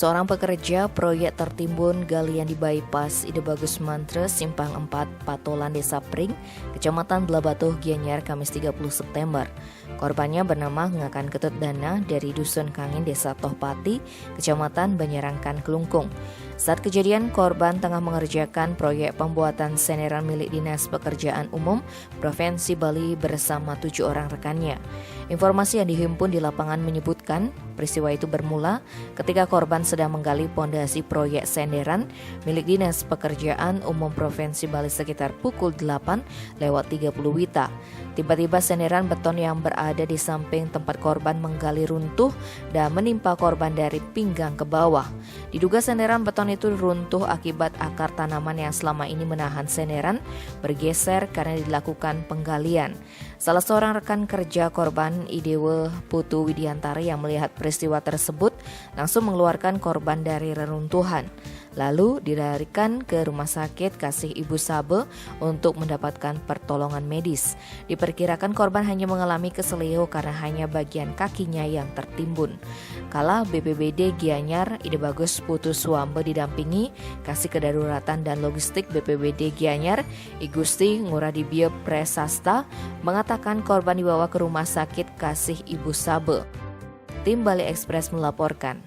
Seorang pekerja proyek tertimbun galian di bypass Ide Bagus Mantre, Simpang 4, Patolan, Desa Pring, Kecamatan Blabatuh, Gianyar, Kamis 30 September. Korbannya bernama Ngakan Ketut Dana dari Dusun Kangin, Desa Tohpati, Kecamatan Banyarangkan, Kelungkung. Saat kejadian, korban tengah mengerjakan proyek pembuatan senderan milik Dinas Pekerjaan Umum Provinsi Bali bersama 7 orang rekannya. Informasi yang dihimpun di lapangan menyebutkan peristiwa itu bermula ketika korban sedang menggali pondasi proyek senderan milik Dinas Pekerjaan Umum Provinsi Bali sekitar pukul 8:30 WITA. Tiba-tiba senderan beton yang berada di samping tempat korban menggali runtuh dan menimpa korban dari pinggang ke bawah. Diduga senderan beton itu runtuh akibat akar tanaman yang selama ini menahan senderan bergeser karena dilakukan penggalian. Salah seorang rekan kerja korban, Idewe Putu Widiantara, yang melihat peristiwa tersebut langsung mengeluarkan korban dari reruntuhan. Lalu dilarikan ke Rumah Sakit Kasih Ibu Sabe untuk mendapatkan pertolongan medis. Diperkirakan korban hanya mengalami keseleo karena hanya bagian kakinya yang tertimbun. Kala BPBD Gianyar Ide Bagus Putu Suambe didampingi Kasih Kedaruratan dan Logistik BPBD Gianyar Igusti Nguradibio Presasta mengatakan korban dibawa ke Rumah Sakit Kasih Ibu Sabe. Tim Bali Express melaporkan.